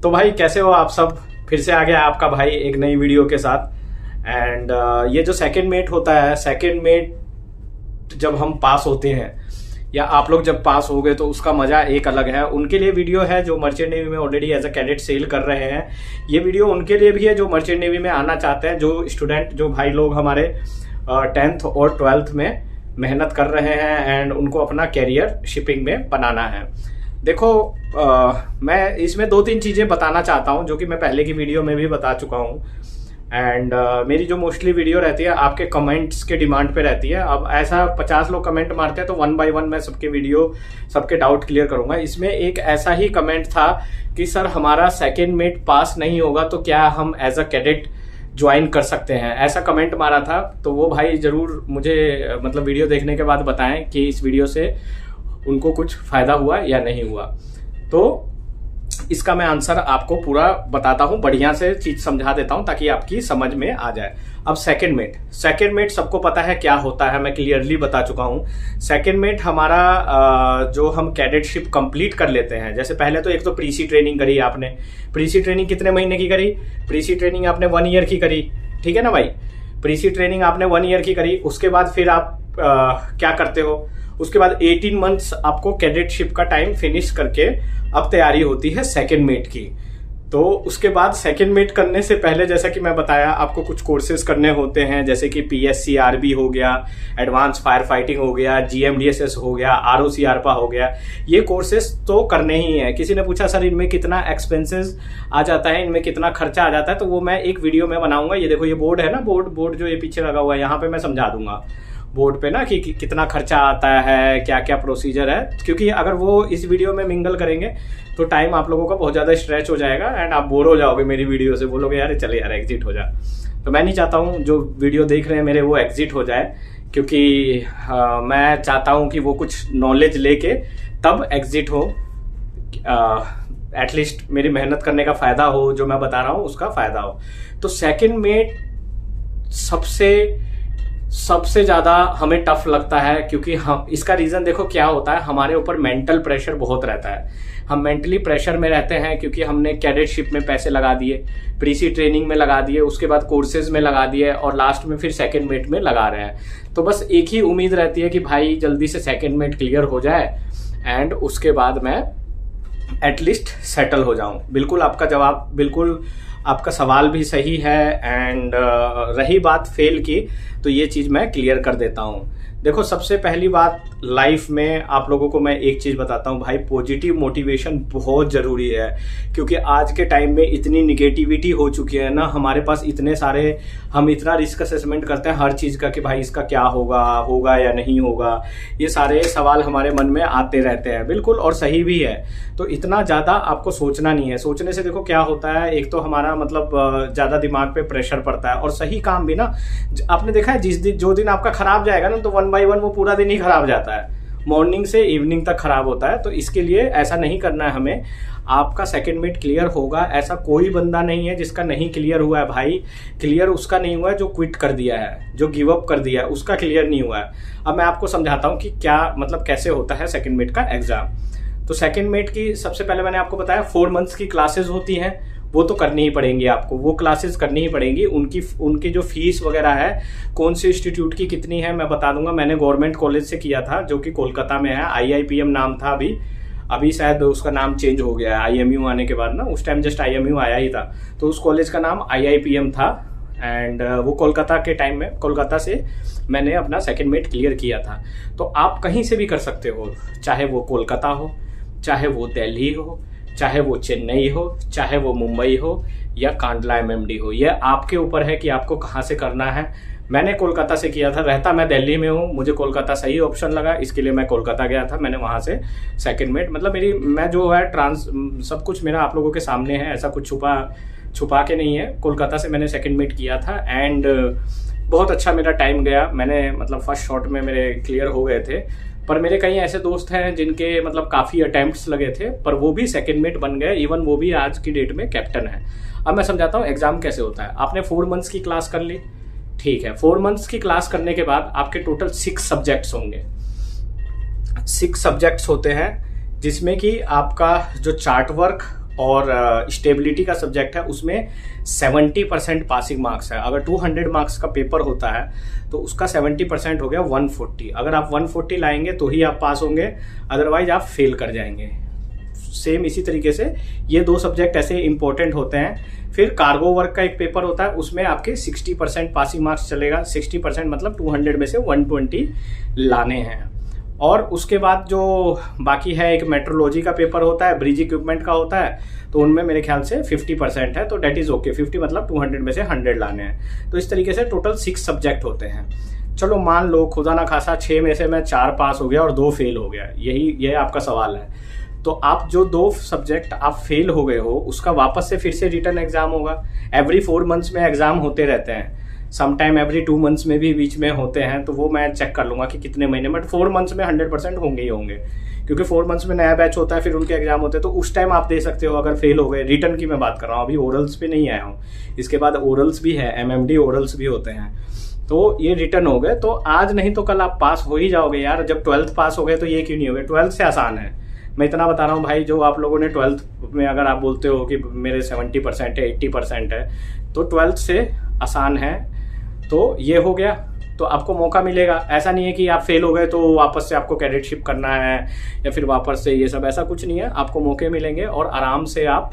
तो भाई कैसे हो आप सब? फिर से आ गया आपका भाई एक नई वीडियो के साथ। एंड ये जो सेकंड मेट होता है, सेकंड मेट जब हम पास होते हैं या आप लोग जब पास हो गए तो उसका मजा एक अलग है। उनके लिए वीडियो है जो मर्चेंट नेवी में already as a cadet sail कर रहे हैं। ये वीडियो उनके लिए भी है जो मर्चेंट नेवी में आना चाहते हैं, जो स्टूडेंट, जो भाई लोग हमारे 10th और 12th में मेहनत कर रहे हैं एंड उनको अपना कैरियर शिपिंग में बनाना है। देखो मैं इसमें 2-3 चीज़ें बताना चाहता हूं जो कि मैं पहले की वीडियो में भी बता चुका हूं। एंड मेरी जो मोस्टली वीडियो रहती है आपके कमेंट्स के डिमांड पे रहती है। अब ऐसा 50 लोग कमेंट मारते हैं तो 1 by 1 मैं सबके वीडियो, सबके डाउट क्लियर करूंगा। इसमें एक ऐसा ही कमेंट था कि सर हमारा सेकेंड मेट पास नहीं होगा तो क्या हम एज अ कैडेट ज्वाइन कर सकते हैं, ऐसा कमेंट मारा था। तो वो भाई जरूर मुझे मतलब वीडियो देखने के बाद बताएं कि इस वीडियो से उनको कुछ फायदा हुआ या नहीं हुआ। तो इसका मैं आंसर आपको पूरा बताता हूं, बढ़िया से चीज समझा देता हूं ताकि आपकी समझ में आ जाए। अब सेकंड मेट सबको पता है क्या होता है, मैं क्लियरली बता चुका हूं। सेकंड मेट हमारा जो हम कैडेटशिप कंप्लीट कर लेते हैं, जैसे पहले तो एक तो प्रीसी ट्रेनिंग करी आपने। प्रीसी ट्रेनिंग कितने महीने की करी? प्रीसी ट्रेनिंग आपने 1 ईयर की करी, ठीक है ना भाई। प्रीसी ट्रेनिंग आपने 1 ईयर की करी। उसके बाद फिर आप क्या करते हो? उसके बाद 18 मंथ्स आपको कैडेटशिप का टाइम फिनिश करके अब तैयारी होती है सेकंड मेट की। तो उसके बाद सेकंड मेट करने से पहले, जैसा कि मैं बताया, आपको कुछ कोर्सेज करने होते हैं, जैसे कि PSCRB हो गया, एडवांस फायर फाइटिंग हो गया, GMDSS हो गया, ROCRPA हो गया। ये कोर्सेज तो करने ही है। किसी ने पूछा सर इनमें कितना एक्सपेंसेस आ जाता है, इनमें कितना खर्चा आ जाता है, तो वो मैं एक वीडियो में बनाऊंगा। ये देखो, ये बोर्ड है ना, बोर्ड जो ये पीछे लगा हुआ है, यहाँ पे मैं समझा दूंगा बोर्ड पे ना कि कितना खर्चा आता है, क्या क्या प्रोसीजर है। क्योंकि अगर वो इस वीडियो में मिंगल करेंगे तो टाइम आप लोगों का बहुत ज्यादा स्ट्रेच हो जाएगा एंड आप बोर हो जाओगे मेरी वीडियो से, बोलोगे यार चले यार एग्जिट हो जा। तो मैं नहीं चाहता हूँ जो वीडियो देख रहे हैं मेरे वो एग्जिट हो जाए, क्योंकि मैं चाहता हूँ कि वो कुछ नॉलेज लेके तब एग्जिट हो। एटलीस्ट मेरी मेहनत करने का फायदा हो, जो मैं बता रहा हूँ उसका फायदा हो। तो सेकेंड मेट सबसे ज्यादा हमें टफ लगता है, क्योंकि हम इसका रीजन देखो क्या होता है, हमारे ऊपर मेंटल प्रेशर बहुत रहता है। हम मेंटली प्रेशर में रहते हैं क्योंकि हमने कैडेटशिप में पैसे लगा दिए, प्रीसी ट्रेनिंग में लगा दिए, उसके बाद कोर्सेज में लगा दिए और लास्ट में फिर सेकंड मेट में लगा रहे हैं। तो बस एक ही उम्मीद रहती है कि भाई जल्दी से सेकंड मेट क्लियर हो जाए एंड उसके बाद मैं एटलीस्ट सेटल हो जाऊं। बिल्कुल आपका जवाब, बिल्कुल आपका सवाल भी सही है। एंड रही बात फेल की, तो ये चीज मैं क्लियर कर देता हूं। देखो, सबसे पहली बात लाइफ में आप लोगों को मैं एक चीज बताता हूं भाई, पॉजिटिव मोटिवेशन बहुत जरूरी है। क्योंकि आज के टाइम में इतनी निगेटिविटी हो चुकी है ना, हमारे पास इतने सारे, हम इतना रिस्क असेसमेंट करते हैं हर चीज का कि भाई इसका क्या होगा या नहीं होगा। ये सारे सवाल हमारे मन में आते रहते हैं, बिल्कुल, और सही भी है। तो इतना ज्यादा आपको सोचना नहीं है। सोचने से देखो क्या होता है, एक तो हमारा मतलब ज्यादा दिमाग पे प्रेशर पड़ता है, और सही काम भी ना, आपने देखा है जो दिन आपका खराब जाएगा ना, तो 1 by 1 वो पूरा दिन ही खराब जाता है, मॉर्निंग से इवनिंग तक खराब होता है। तो इसके लिए ऐसा नहीं करना है हमें। आपका सेकंड मेट क्लियर होगा, ऐसा कोई बंदा नहीं है जिसका नहीं क्लियर हुआ है भाई। क्लियर उसका नहीं हुआ है जो क्विट कर दिया है, जो गिव अप कर दिया है, उसका क्लियर नहीं हुआ है। अब मैं आपको समझाता हूं कि क्या मतलब कैसे होता है सेकंड मेट का एग्जाम। तो सेकंड मेट की सबसे पहले मैंने आपको बताया 4 मंथ्स की क्लासेस होती हैं, वो तो करनी ही पड़ेंगी आपको, वो क्लासेस करनी ही पड़ेंगी। उनकी जो फीस वगैरह है, कौन से इंस्टीट्यूट की कितनी है मैं बता दूंगा। मैंने गवर्नमेंट कॉलेज से किया था जो कि कोलकाता में है, IIPM नाम था। अभी शायद उसका नाम चेंज हो गया है IMU आने के बाद ना, उस टाइम जस्ट IMU आया ही था। तो उस कॉलेज का नाम IIPM था एंड वो कोलकाता के टाइम में, कोलकाता से मैंने अपना सेकेंड मेट क्लियर किया था। तो आप कहीं से भी कर सकते हो, चाहे वो कोलकाता हो, चाहे वो दिल्ली हो, चाहे वो चेन्नई हो, चाहे वो मुंबई हो या कांडला MMD हो। ये आपके ऊपर है कि आपको कहाँ से करना है। मैंने कोलकाता से किया था, रहता मैं दिल्ली में हूँ, मुझे कोलकाता सही ऑप्शन लगा, इसके लिए मैं कोलकाता गया था। मैंने वहाँ से सेकंड मेट, मतलब मैं जो है सब कुछ मेरा आप लोगों के सामने है, ऐसा कुछ छुपा के नहीं है। कोलकाता से मैंने सेकंड मेट किया था एंड बहुत अच्छा मेरा टाइम गया। मैंने मतलब फर्स्ट शॉट में मेरे क्लियर हो गए थे। पर मेरे कई ऐसे दोस्त हैं जिनके मतलब काफी अटेम्प्ट्स लगे थे, पर वो भी सेकंड मेट बन गए, इवन वो भी आज की डेट में कैप्टन है। अब मैं समझाता हूँ एग्जाम कैसे होता है। आपने 4 मंथ्स की क्लास कर ली, ठीक है। 4 मंथ्स की क्लास करने के बाद आपके टोटल 6 सब्जेक्ट्स होंगे। 6 सब्जेक्ट्स होते हैं जिसमें कि आपका जो चार्ट वर्क और स्टेबिलिटी का सब्जेक्ट है, उसमें 70% पासिंग मार्क्स है। अगर 200 मार्क्स का पेपर होता है तो उसका 70% हो गया 140। अगर आप 140 लाएंगे तो ही आप पास होंगे, अदरवाइज आप फेल कर जाएंगे। सेम इसी तरीके से ये 2 सब्जेक्ट ऐसे इंपॉर्टेंट होते हैं। फिर कार्गो वर्क का एक पेपर होता है, उसमें आपके 60% पासिंग मार्क्स चलेगा। 60% मतलब 200 में से 120 लाने हैं। और उसके बाद जो बाकी है, एक मेट्रोलॉजी का पेपर होता है, ब्रिज इक्विपमेंट का होता है, तो उनमें मेरे ख्याल से 50% है, तो डेट इज ओके। 50 मतलब 200 में से 100 लाने हैं। तो इस तरीके से टोटल 6 सब्जेक्ट होते हैं। चलो मान लो खुदा ना खासा 6 में से मैं 4 पास हो गया और 2 फेल हो गया, यही आपका सवाल है। तो आप जो 2 सब्जेक्ट आप फेल हो गए हो, उसका वापस से फिर से रिटर्न एग्जाम होगा। एवरी 4 मंथ्स में एग्जाम होते रहते हैं, समटाइम एवरी 2 मंथ्स में भी बीच में होते हैं, तो वो मैं चेक कर लूंगा कि कितने महीने, बट 4 मंथ्स में 100% होंगे ही होंगे, क्योंकि 4 मंथ्स में नया बैच होता है, फिर उनके एग्जाम होते हैं, तो उस टाइम आप दे सकते हो अगर फेल हो गए। रिटर्न की मैं बात कर रहा हूँ, अभी ओरल्स पे नहीं आया हूँ। इसके बाद ओरल्स भी है, MMD ओरल्स भी होते हैं, तो ये रिटर्न हो गए। तो आज नहीं तो कल आप पास हो ही जाओगे यार। जब 12th पास हो गए तो ये क्यों नहीं हो गए? 12th से आसान है, मैं इतना बता रहा हूँ भाई। जो आप लोगों ने 12th में अगर आप बोलते हो कि मेरे 70% है, 80% है, तो 12th से आसान है। तो ये हो गया, तो आपको मौका मिलेगा। ऐसा नहीं है कि आप फेल हो गए तो वापस से आपको कैडेटशिप करना है या फिर वापस से ये सब, ऐसा कुछ नहीं है। आपको मौके मिलेंगे और आराम से आप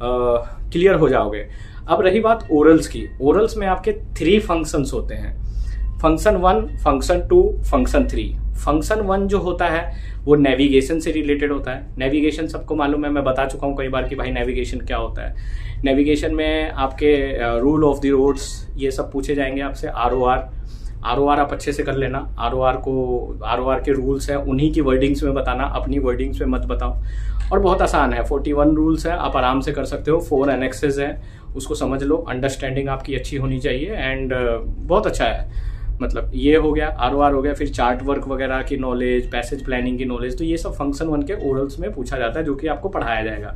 क्लियर हो जाओगे। अब रही बात ओरल्स की, ओरल्स में आपके 3 फंक्शंस होते हैं, फंक्शन 1, फंक्शन 2, फंक्शन 3। फंक्शन 1 जो होता है वो नेविगेशन से रिलेटेड होता है। नेविगेशन सबको मालूम है, मैं बता चुका हूँ कई बार कि भाई नेविगेशन क्या होता है। नेविगेशन में आपके रूल ऑफ द रोड्स ये सब पूछे जाएंगे आपसे। ROR आप अच्छे से कर लेना। ROR के रूल्स हैं, उन्हीं की वर्डिंग्स में बताना, अपनी वर्डिंग्स में मत बताओ। और बहुत आसान है, 41 रूल्स है, आप आराम से कर सकते हो। 4 एनेक्सेस है, उसको समझ लो। अंडरस्टैंडिंग आपकी अच्छी होनी चाहिए एंड बहुत अच्छा है। मतलब ये हो गया, ROR हो गया। फिर चार्ट वर्क वगैरह की नॉलेज, पैसेज प्लानिंग की नॉलेज, तो ये सब फंक्शन 1 के ओरल्स में पूछा जाता है, जो कि आपको पढ़ाया जाएगा।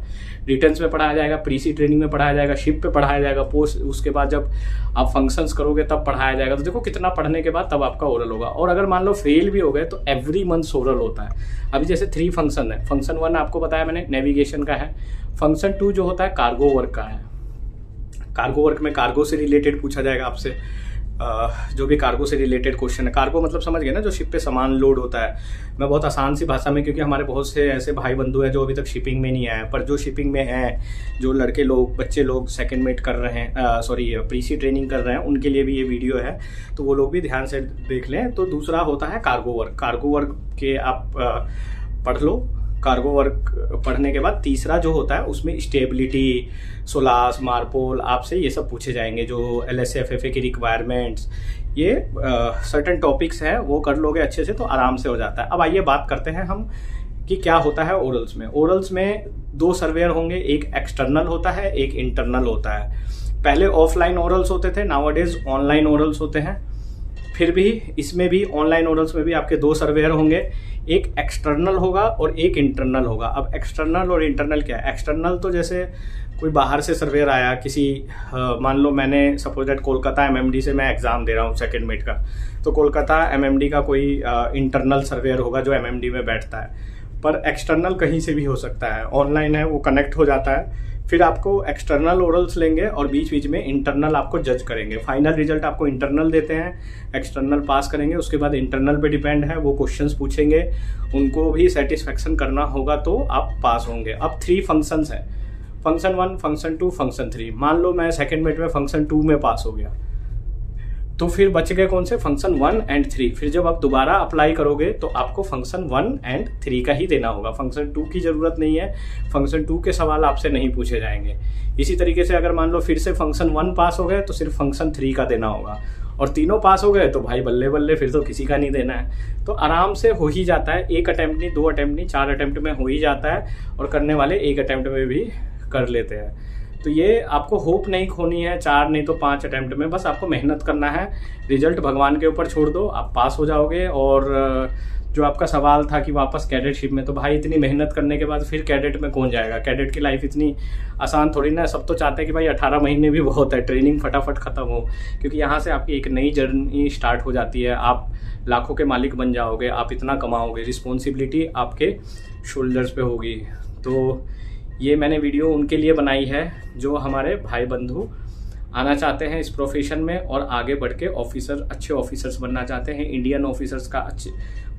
रिटर्न्स में पढ़ाया जाएगा, प्रीसी ट्रेनिंग में पढ़ाया जाएगा, शिप पे पढ़ाया जाएगा, पोस्ट उसके बाद जब आप फंक्शंस करोगे तब पढ़ाया जाएगा। तो देखो कितना पढ़ने के बाद तब आपका ओरल होगा। और अगर मान लो फेल भी हो गए तो एवरी मंथ ओरल होता है। अभी जैसे 3 फंक्शन है, फंक्शन 1 आपको बताया मैंने नेविगेशन का है, फंक्शन 2 जो होता है कार्गो वर्क का है। कार्गो वर्क में कार्गो से रिलेटेड पूछा जाएगा आपसे, जो भी कार्गो से रिलेटेड क्वेश्चन है। कार्गो मतलब समझ गए ना, जो शिप पे सामान लोड होता है। मैं बहुत आसान सी भाषा में, क्योंकि हमारे बहुत से ऐसे भाई बंधु हैं जो अभी तक शिपिंग में नहीं आए, पर जो शिपिंग में हैं, जो लड़के लोग, बच्चे लोग सेकंड मेट कर रहे हैं, प्रीसी ट्रेनिंग कर रहे हैं, उनके लिए भी ये वीडियो है, तो वो लोग भी ध्यान से देख लें। तो दूसरा होता है कार्गो वर्क। कार्गो वर्क के आप पढ़ लो। कार्गो वर्क पढ़ने के बाद तीसरा जो होता है उसमें स्टेबिलिटी, सोलास, मार्पोल, आपसे ये सब पूछे जाएंगे, जो LSFFA की रिक्वायरमेंट्स, ये सर्टेन टॉपिक्स हैं, वो कर लोगे अच्छे से तो आराम से हो जाता है। अब आइए बात करते हैं हम कि क्या होता है ओरल्स में। ओरल्स में 2 सर्वेयर होंगे, एक एक्सटर्नल होता है, एक इंटरनल होता है। पहले ऑफलाइन ओरल्स होते थे, नाउअडेज ऑनलाइन ओरल्स होते हैं। फिर भी इसमें भी ऑनलाइन ओरल्स में भी आपके 2 सर्वेयर होंगे, एक एक्सटर्नल होगा और एक इंटरनल होगा। अब एक्सटर्नल और इंटरनल क्या है? एक्सटर्नल तो जैसे कोई बाहर से सर्वेयर आया किसी, मान लो मैंने सपोज दैट कोलकाता MMD से मैं एग्जाम दे रहा हूँ सेकंड मेट का, तो कोलकाता MMD का कोई इंटरनल सर्वेयर होगा जो MMD में बैठता है। पर एक्सटर्नल कहीं से भी हो सकता है, ऑनलाइन है, वो कनेक्ट हो जाता है। फिर आपको एक्सटर्नल ओरल्स लेंगे और बीच बीच में इंटरनल आपको जज करेंगे। फाइनल रिजल्ट आपको इंटरनल देते हैं, एक्सटर्नल पास करेंगे, उसके बाद इंटरनल पे डिपेंड है, वो क्वेश्चंस पूछेंगे, उनको भी सेटिस्फेक्शन करना होगा तो आप पास होंगे। अब 3 फंक्शंस हैं, फंक्शन 1, फंक्शन 2, फंक्शन 3। मान लो मैं सेकेंड मेट में फंक्शन 2 में पास हो गया, तो फिर बच गए कौन से? Function 1 and 3। फिर जब आप दोबारा अप्लाई करोगे तो आपको फंक्शन 1 एंड 3 का ही देना होगा, फंक्शन 2 की जरूरत नहीं है। फंक्शन 2 के सवाल आपसे नहीं पूछे जाएंगे। इसी तरीके से अगर मान लो फिर से फंक्शन 1 पास हो गए तो सिर्फ फंक्शन 3 का देना होगा, और तीनों पास हो गए तो भाई बल्ले बल्ले, फिर तो किसी का नहीं देना है। तो आराम से हो ही जाता है, 1 अटेम्प्ट नहीं, 2 अटेम्प्ट नहीं, 4 अटेम्प्ट में हो ही जाता है, और करने वाले 1 अटेम्प्ट में भी कर लेते हैं। तो ये आपको होप नहीं खोनी है, 4 नहीं तो 5 अटेम्प्ट में, बस आपको मेहनत करना है। रिजल्ट भगवान के ऊपर छोड़ दो, आप पास हो जाओगे। और जो आपका सवाल था कि वापस कैडेटशिप में, तो भाई इतनी मेहनत करने के बाद फिर कैडेट में कौन जाएगा? कैडेट की लाइफ इतनी आसान थोड़ी ना। सब तो चाहते हैं कि भाई 18 महीने भी बहुत है, ट्रेनिंग फटाफट खत्म हो, क्योंकि यहाँ से आपकी एक नई जर्नी स्टार्ट हो जाती है। आप लाखों के मालिक बन जाओगे, आप इतना कमाओगे, रिस्पॉन्सिबिलिटी आपके शोल्डर्स पे होगी। तो ये मैंने वीडियो उनके लिए बनाई है जो हमारे भाई बंधु आना चाहते हैं इस प्रोफेशन में और आगे बढ़ के ऑफिसर, अच्छे ऑफिसर्स बनना चाहते हैं। इंडियन ऑफिसर्स का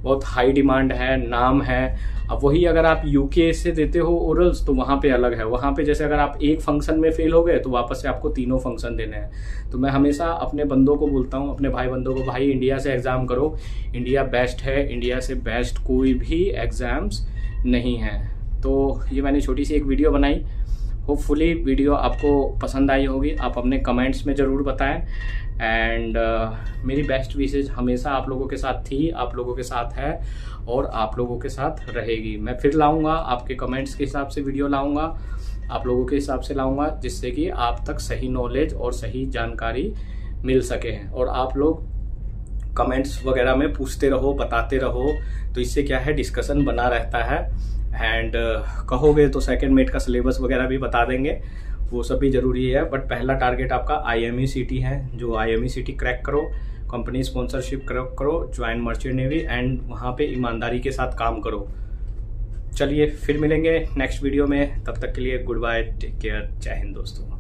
बहुत हाई डिमांड है, नाम है। अब वही अगर आप यूके से देते हो ओरल्स तो वहाँ पे अलग है। वहाँ पे जैसे अगर आप एक फंक्शन में फेल हो गए तो वापस से आपको 3 फंक्शन देने हैं। तो मैं हमेशा अपने बंदों को बोलता हूँ, अपने भाई बंदों को, भाई इंडिया से एग्ज़ाम करो, इंडिया बेस्ट है, इंडिया से बेस्ट कोई भी एग्ज़ाम्स नहीं है। तो ये मैंने छोटी सी एक वीडियो बनाई, होपफुली वीडियो आपको पसंद आई होगी। आप अपने कमेंट्स में ज़रूर बताएं एंड मेरी बेस्ट विशेज हमेशा आप लोगों के साथ थी, आप लोगों के साथ है और आप लोगों के साथ रहेगी। मैं फिर लाऊंगा, आपके कमेंट्स के हिसाब से वीडियो लाऊंगा, आप लोगों के हिसाब से लाऊंगा, जिससे कि आप तक सही नॉलेज और सही जानकारी मिल सके। और आप लोग कमेंट्स वगैरह में पूछते रहो, बताते रहो, तो इससे क्या है डिस्कशन बना रहता है। एंड कहोगे तो सेकंड मेट का सिलेबस वगैरह भी बता देंगे, वो सब भी ज़रूरी है। बट पहला टारगेट आपका IME-CT है, जो IME-CT क्रैक करो, कंपनी स्पॉन्सरशिप करो, ज्वाइन मर्चेंट नेवी एंड वहाँ पे ईमानदारी के साथ काम करो। चलिए फिर मिलेंगे नेक्स्ट वीडियो में, तब तक के लिए गुड बाय, टेक केयर, जय हिंद दोस्तों।